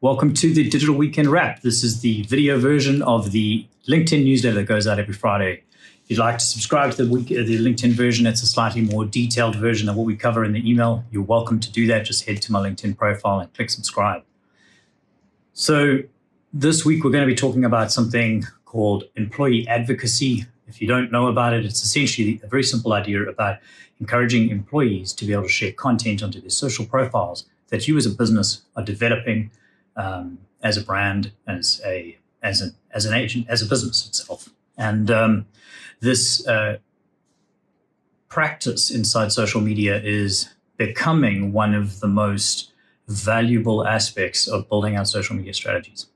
Welcome to the Digital Weekend Wrap. This is the video version of the LinkedIn newsletter that goes out every Friday. If you'd like to subscribe to the LinkedIn version, it's a slightly more detailed version of what we cover in the email. You're welcome to do that. Just head to my LinkedIn profile and click subscribe. So this week, we're going to be talking about something called employee advocacy. If you don't know about it, it's essentially a very simple idea about encouraging employees to be able to share content onto their social profiles that you as a business are developing as a brand, as an agent, as a business itself. And this practice inside social media is becoming one of the most valuable aspects of building out social media strategies.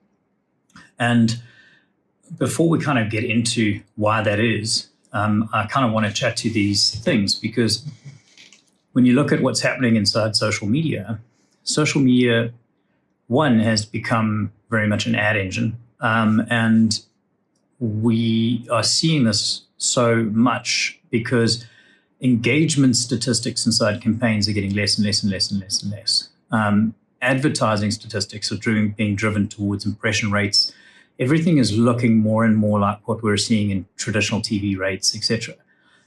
And before we kind of get into why that is, I kind of want to chat to these things, because when you look at what's happening inside social media, one has become very much an ad engine. And we are seeing this so much because engagement statistics inside campaigns are getting less and less and less and less and less. Advertising statistics are being driven towards impression rates. Everything is looking more and more like what we're seeing in traditional TV rates, etc.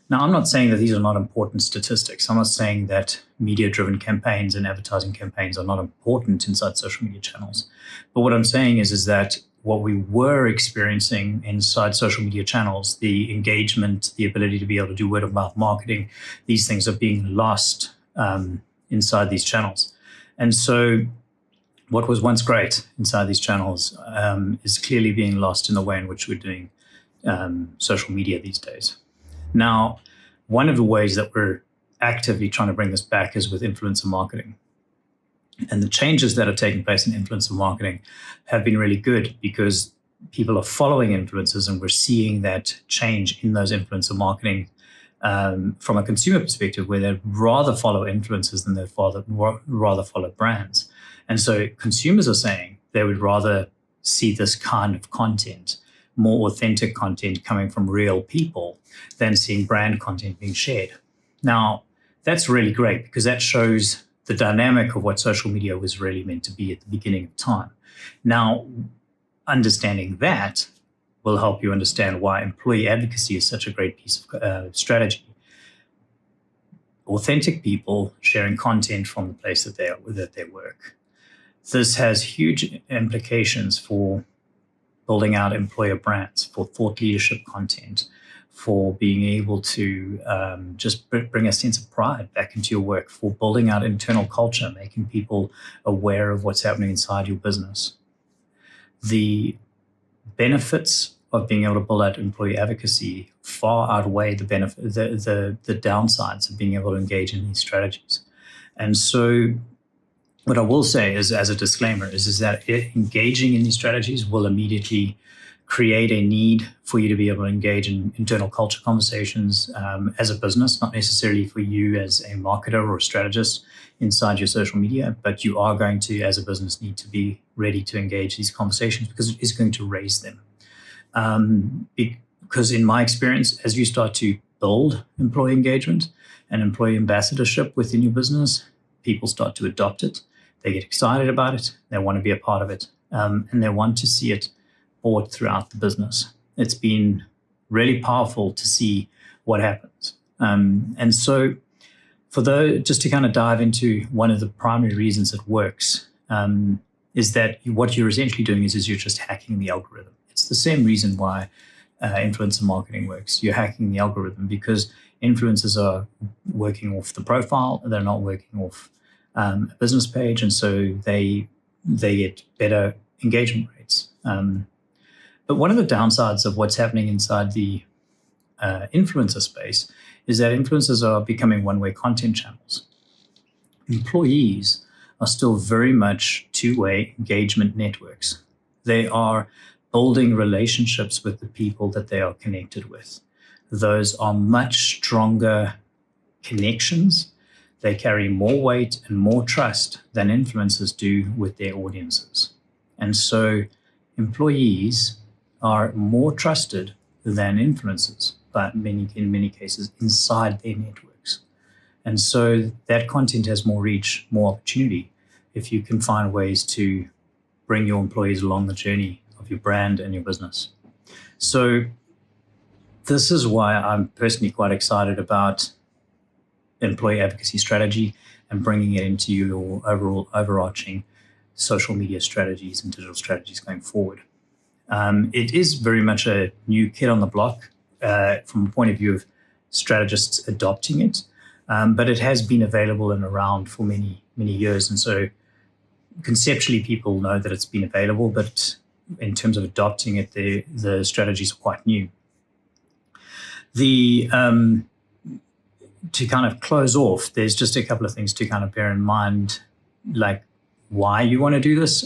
Now, I'm not saying that these are not important statistics. I'm not saying that media-driven campaigns and advertising campaigns are not important inside social media channels. But what I'm saying is that what we were experiencing inside social media channels, the engagement, the ability to be able to do word-of-mouth marketing, these things are being lost inside these channels. And so what was once great inside these channels is clearly being lost in the way in which we're doing social media these days. Now, one of the ways that we're actively trying to bring this back is with influencer marketing. And the changes that are taking place in influencer marketing have been really good because people are following influencers, and we're seeing that change in those influencer marketing from a consumer perspective, where they'd rather follow influencers than they'd rather follow brands. And so consumers are saying they would rather see this kind of content, more authentic content coming from real people, than seeing brand content being shared. Now, that's really great because that shows the dynamic of what social media was really meant to be at the beginning of time. Now, understanding that will help you understand why employee advocacy is such a great piece of strategy. Authentic people sharing content from the place that they work. This has huge implications for building out employer brands, for thought leadership content, for being able to just bring a sense of pride back into your work, for building out internal culture, making people aware of what's happening inside your business. The benefits of being able to build out employee advocacy far outweigh the downsides of being able to engage in these strategies. And so what I will say is, as a disclaimer, is that engaging in these strategies will immediately create a need for you to be able to engage in internal culture conversations as a business, not necessarily for you as a marketer or a strategist inside your social media, but you are going to, as a business, need to be ready to engage these conversations because it is going to raise them. Because in my experience, as you start to build employee engagement and employee ambassadorship within your business, people start to adopt it. They get excited about it. They want to be a part of it. And they want to see it brought throughout the business. It's been really powerful to see what happens. And so just to kind of dive into one of the primary reasons it works, is that what you're essentially doing is you're just hacking the algorithm. It's the same reason why influencer marketing works. You're hacking the algorithm because influencers are working off the profile. They're not working off a business page, and so they get better engagement rates. But one of the downsides of what's happening inside the influencer space is that influencers are becoming one-way content channels. Employees are still very much two-way engagement networks. They are building relationships with the people that they are connected with. Those are much stronger connections. They carry more weight and more trust than influencers do with their audiences. And so employees are more trusted than influencers, but in many cases inside their networks. And so that content has more reach, more opportunity if you can find ways to bring your employees along the journey of your brand and your business. So this is why I'm personally quite excited about employee advocacy strategy and bringing it into your overall overarching social media strategies and digital strategies going forward. It is very much a new kid on the block from a point of view of strategists adopting it, but it has been available and around for many, many years. And so conceptually, people know that it's been available, but in terms of adopting it, the strategies are quite new. To kind of close off, there's just a couple of things to kind of bear in mind, like why you want to do this.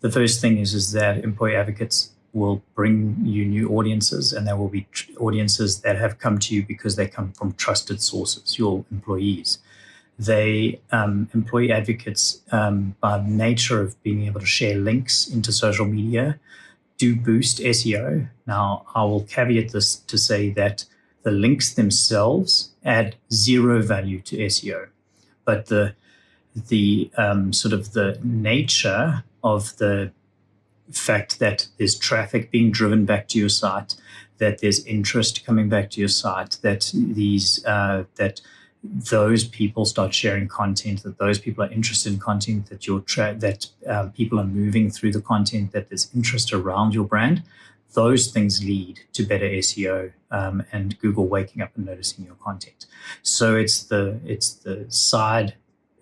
The first thing is that employee advocates will bring you new audiences, and there will be audiences that have come to you because they come from trusted sources, your employees. Employee advocates, by nature of being able to share links into social media, do boost SEO. Now, I will caveat this to say that the links themselves add zero value to SEO, but the sort of the nature of the fact that there's traffic being driven back to your site, that there's interest coming back to your site, that those people start sharing content, that those people are interested in content, that people are moving through the content, that there's interest around your brand. Those things lead to better SEO and Google waking up and noticing your content. So it's the side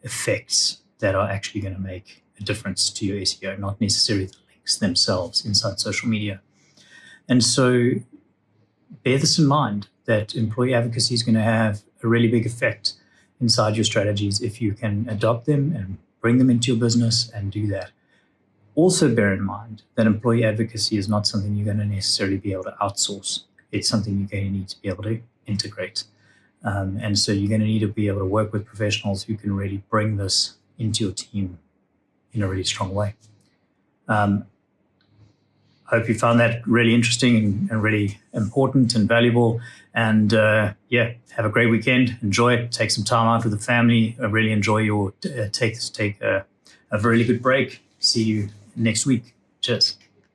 effects that are actually going to make a difference to your SEO, not necessarily the links themselves inside social media. And so bear this in mind, that employee advocacy is going to have a really big effect inside your strategies if you can adopt them and bring them into your business and do that. Also bear in mind that employee advocacy is not something you're going to necessarily be able to outsource. It's something you're going to need to be able to integrate. And so you're going to need to be able to work with professionals who can really bring this into your team in a really strong way. I hope you found that really interesting and really important and valuable. And have a great weekend. Enjoy it. Take some time out with the family. Really enjoy your take a really good break. See you next week. Cheers.